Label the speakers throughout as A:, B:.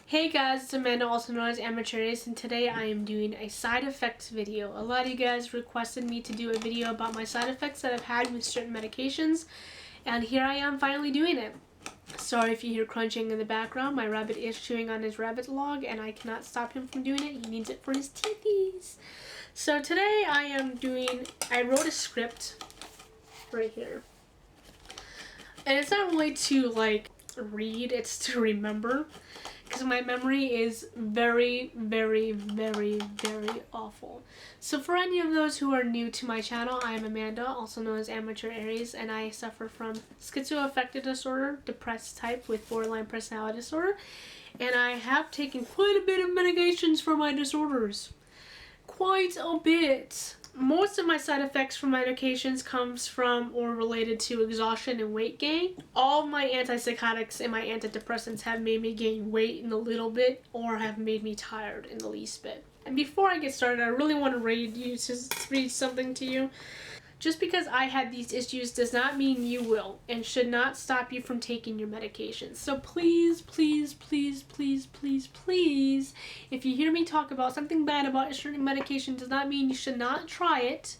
A: Hey guys, it's Amanda, also known as Amateurs, and today I am doing a side effects video. A lot of you guys requested me to do a video about my side effects that I've had with certain medications, and here I am finally doing it. Sorry if you hear crunching in the background. My rabbit is chewing on his rabbit log, and I cannot stop him from doing it. He needs it for his teethies. So today I wrote a script right here. And it's not really to read, it's to remember. Because my memory is very, very, very, very awful. So for any of those who are new to my channel, I am Amanda, also known as Amateur Aries, and I suffer from schizoaffective disorder, depressed type with borderline personality disorder, and I have taken quite a bit of medications for my disorders. Quite a bit. Most of my side effects from medications comes from or related to exhaustion and weight gain. All of my antipsychotics and my antidepressants have made me gain weight in a little bit or have made me tired in the least bit. And before I get started, I really want to read something to you. Just because I had these issues does not mean you will, and should not stop you from taking your medications. So please, please, please, please, please, please, if you hear me talk about something bad about a certain medication, does not mean you should not try it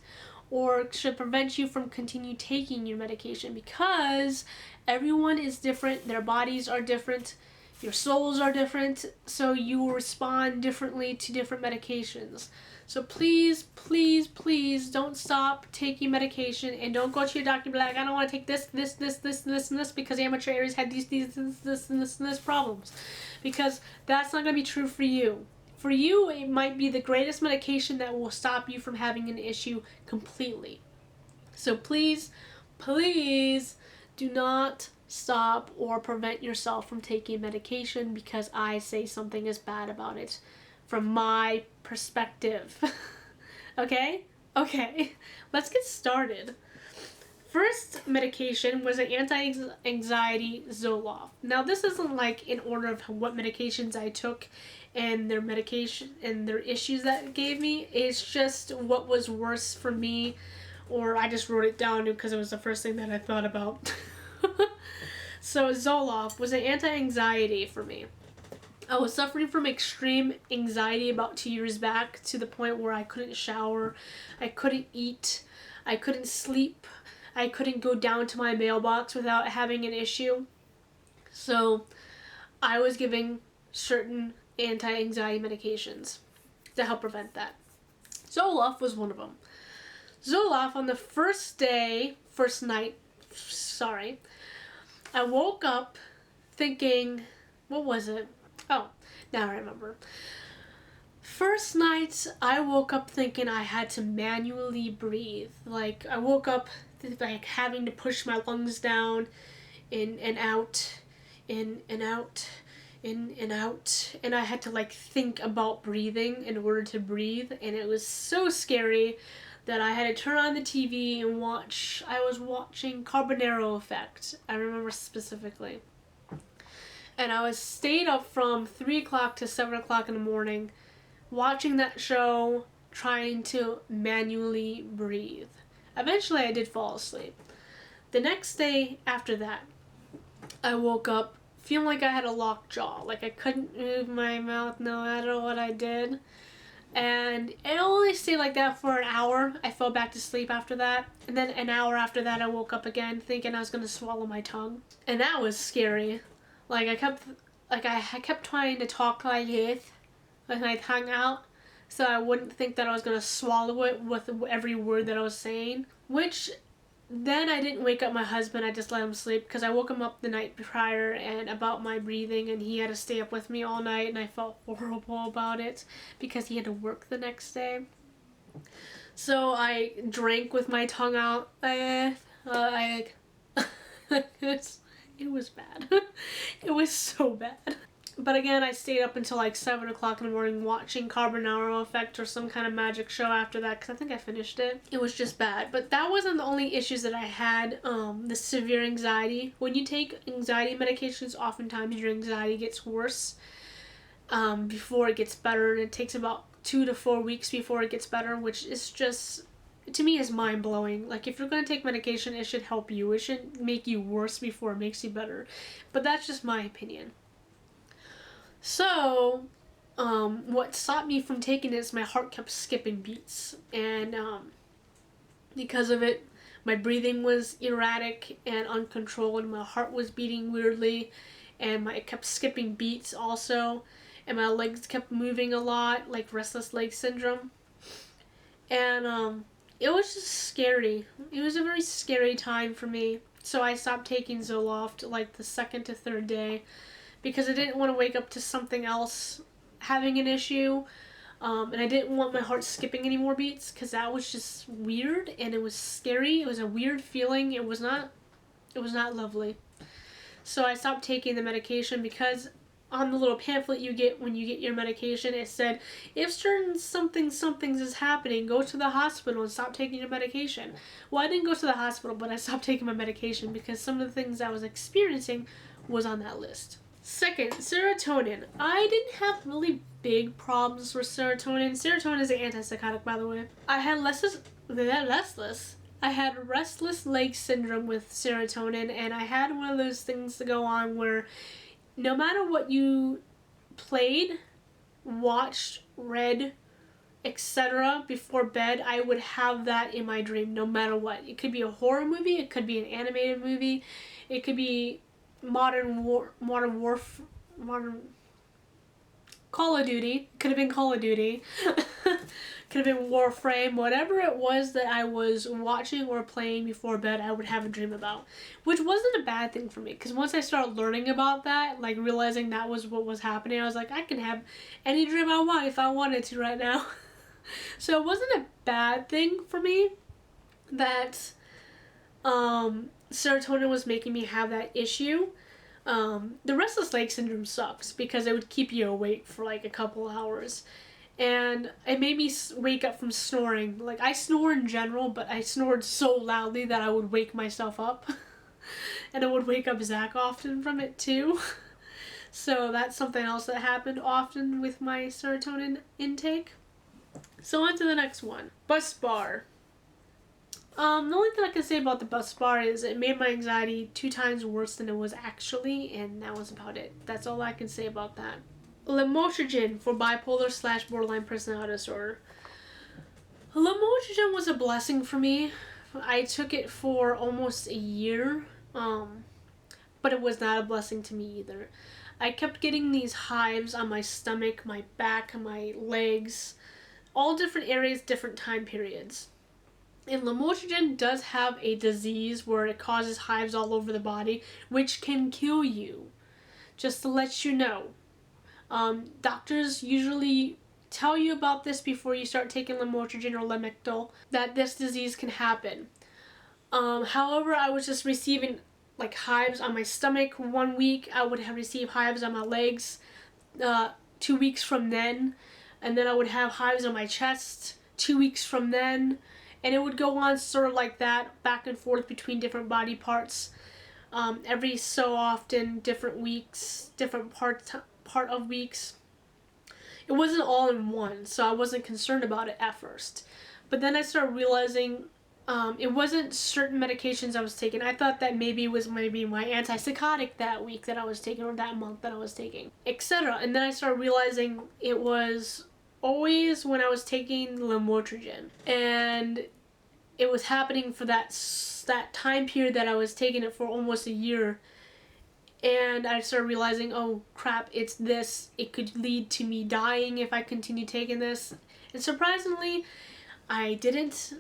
A: or should prevent you from continue taking your medication, because everyone is different, their bodies are different, your souls are different, so you will respond differently to different medications. So please, please, please don't stop taking medication, and don't go to your doctor and be like, I don't want to take this, and this because Amateur Aries had this problems. Because that's not going to be true for you. For you, it might be the greatest medication that will stop you from having an issue completely. So please, please do not stop or prevent yourself from taking medication because I say something is bad about it from my perspective. Okay? Okay. Let's get started. First medication was an anti-anxiety Zoloft. Now this isn't like in order of what medications I took and their medication and their issues that it gave me. It's just what was worse for me, or I just wrote it down because it was the first thing that I thought about. So Zoloft was an anti-anxiety for me. I was suffering from extreme anxiety about 2 years back, to the point where I couldn't shower, I couldn't eat, I couldn't sleep, I couldn't go down to my mailbox without having an issue. So I was giving certain anti-anxiety medications to help prevent that. Zoloft was one of them. Zoloft, on the first night, I woke up thinking, what was it? Oh, now I remember. First night, I woke up thinking I had to manually breathe. Like, I woke up having to push my lungs down, in and out, in and out, in and out. And I had to think about breathing in order to breathe. And it was so scary that I had to turn on the TV and watch. I was watching Carbonaro Effect. I remember specifically. And I was stayed up from 3 o'clock to 7 o'clock in the morning watching that show, trying to manually breathe. Eventually I did fall asleep. The next day after that, I woke up feeling like I had a locked jaw. Like I couldn't move my mouth no matter what I did. And it only stayed like that for an hour. I fell back to sleep after that. And then an hour after that I woke up again thinking I was going to swallow my tongue. And that was scary. Like I kept trying to talk like this, with my tongue out, so I wouldn't think that I was gonna swallow it with every word that I was saying. Which then I didn't wake up my husband. I just let him sleep because I woke him up the night prior and about my breathing, and he had to stay up with me all night, and I felt horrible about it because he had to work the next day. So I drank with my tongue out. It was bad. It was so bad. But again, I stayed up until 7 o'clock in the morning watching Carbonaro Effect or some kind of magic show after that, because I think I finished it. It was just bad. But that wasn't the only issues that I had. The severe anxiety. When you take anxiety medications, oftentimes your anxiety gets worse before it gets better. And it takes about 2 to 4 weeks before it gets better, which is just, to me, is mind-blowing. Like, if you're going to take medication, it should help you. It shouldn't make you worse before it makes you better. But that's just my opinion. So, what stopped me from taking it is my heart kept skipping beats, and because of it, my breathing was erratic and uncontrolled. My heart was beating weirdly, and it kept skipping beats also, and my legs kept moving a lot, like restless leg syndrome. And it was just scary. It was a very scary time for me. So I stopped taking Zoloft like the second to third day because I didn't want to wake up to something else having an issue. And I didn't want my heart skipping any more beats because that was just weird and it was scary. It was a weird feeling. It was not lovely. So I stopped taking the medication because on the little pamphlet you get when you get your medication, it said, if certain somethings is happening, go to the hospital and stop taking your medication. Well, I didn't go to the hospital, but I stopped taking my medication because some of the things I was experiencing was on that list. Second, serotonin. I didn't have really big problems with serotonin. Serotonin is an antipsychotic, by the way. I had restless leg syndrome with serotonin, and I had one of those things to go on where no matter what you played, watched, read, etc. before bed, I would have that in my dream no matter what. It could be a horror movie, it could be an animated movie, it could be modern Call of Duty. Could have been Call of Duty. Could have been Warframe. Whatever it was that I was watching or playing before bed, I would have a dream about. Which wasn't a bad thing for me, because once I started learning about that, like realizing that was what was happening, I was like, I can have any dream I want if I wanted to right now. So it wasn't a bad thing for me that serotonin was making me have that issue. The restless leg syndrome sucks because it would keep you awake for like a couple hours. And it made me wake up from snoring. Like, I snore in general, but I snored so loudly that I would wake myself up. And I would wake up Zach often from it too. So that's something else that happened often with my serotonin intake. So on to the next one. Bus bar. The only thing I can say about the bus bar is it made my anxiety 2 times worse than it was actually, and that was about it. That's all I can say about that. Lamotrigine for bipolar/borderline personality disorder. Lamotrigine was a blessing for me. I took it for almost a year, but it was not a blessing to me either. I kept getting these hives on my stomach, my back, my legs, all different areas, different time periods. And lamotrigine does have a disease where it causes hives all over the body, which can kill you. Just to let you know. Doctors usually tell you about this before you start taking lamotrigine or Lamictal, that this disease can happen. However, I was just receiving like hives on my stomach 1 week. I would have received hives on my legs 2 weeks from then. And then I would have hives on my chest 2 weeks from then. And it would go on sort of like that, back and forth between different body parts. Every so often, different weeks, different part of weeks. It wasn't all in one, so I wasn't concerned about it at first. But then I started realizing it wasn't certain medications I was taking. I thought that maybe it was my antipsychotic that week that I was taking, or that month that I was taking, etc. And then I started realizing it was always when I was taking lamotrigine, and it was happening for that time period that I was taking it for almost a year. And I started realizing, oh crap, it's this. It could lead to me dying if I continue taking this. And surprisingly, I didn't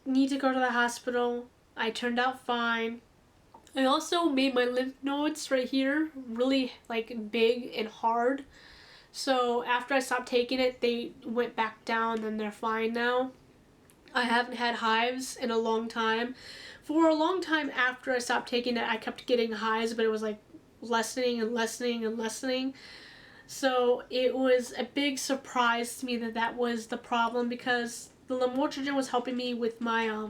A: need to go to the hospital. I turned out fine. I also made my lymph nodes right here really like big and hard. So after I stopped taking it, they went back down and they're fine now. I haven't had hives in a long time. For a long time after I stopped taking it, I kept getting hives, but it was like lessening and lessening and lessening. So it was a big surprise to me that that was the problem, because the lamotrigine was helping me with my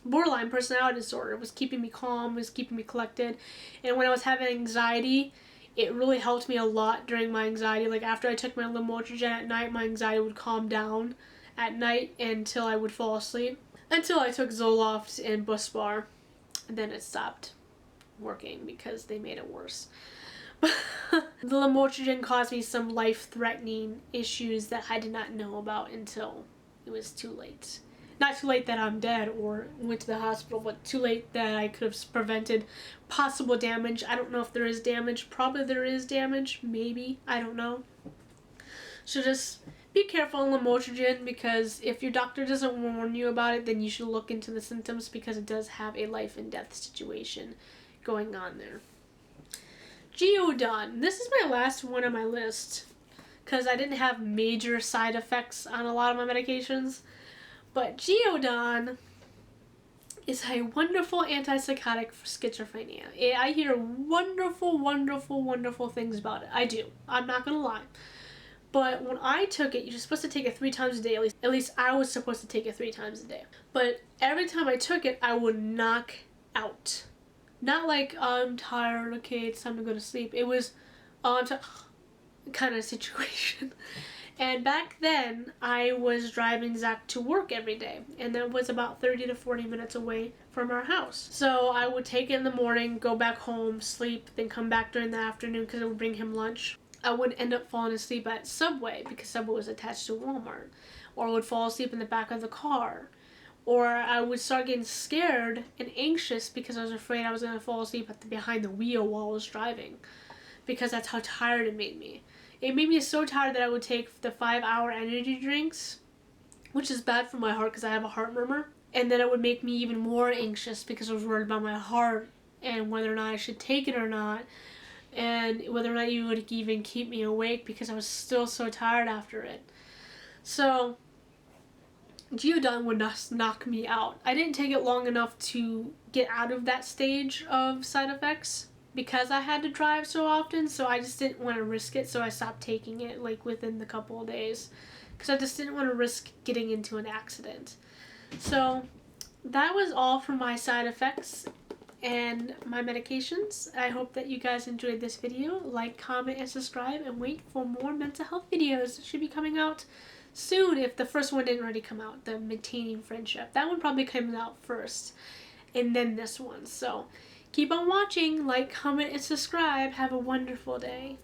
A: borderline personality disorder. It was keeping me calm, it was keeping me collected. And when I was having anxiety, it really helped me a lot during my anxiety. Like after I took my lamotrigine at night, my anxiety would calm down at night until I would fall asleep. Until I took Zoloft and Bus Bar, and then it stopped working because they made it worse. The lamotrigine caused me some life-threatening issues that I did not know about until it was too late. Not too late that I'm dead or went to the hospital, but too late that I could have prevented possible damage. I don't know if there is damage. Probably there is damage. Maybe. I don't know. So just be careful on lamotrigine, because if your doctor doesn't warn you about it, then you should look into the symptoms, because it does have a life and death situation going on there. Geodon. This is my last one on my list because I didn't have major side effects on a lot of my medications. But Geodon is a wonderful antipsychotic for schizophrenia. I hear wonderful, wonderful, wonderful things about it. I do. I'm not going to lie. But when I took it, you're supposed to take it 3 times a day. At least I was supposed to take it 3 times a day. But every time I took it, I would knock out. Not like, I'm tired, okay, it's time to go to sleep. It was, kind of situation. And back then, I was driving Zach to work every day. And that was about 30 to 40 minutes away from our house. So I would take it in the morning, go back home, sleep, then come back during the afternoon because I would bring him lunch. I would end up falling asleep at Subway because Subway was attached to Walmart. Or I would fall asleep in the back of the car. Or I would start getting scared and anxious because I was afraid I was going to fall asleep behind the wheel while I was driving. Because that's how tired it made me. It made me so tired that I would take the 5-hour energy drinks, which is bad for my heart because I have a heart murmur. And then it would make me even more anxious because I was worried about my heart and whether or not I should take it or not. And whether or not you would even keep me awake because I was still so tired after it. So Geodon would knock me out. I didn't take it long enough to get out of that stage of side effects because I had to drive so often, so I just didn't want to risk it, so I stopped taking it like within the couple of days because I just didn't want to risk getting into an accident. So that was all for my side effects and my medications. I hope that you guys enjoyed this video. Like, comment, and subscribe, and wait for more mental health videos. It should be coming out soon if the first one didn't already come out, the Maintaining Friendship. That one probably came out first, and then this one. So keep on watching, like, comment, and subscribe. Have a wonderful day.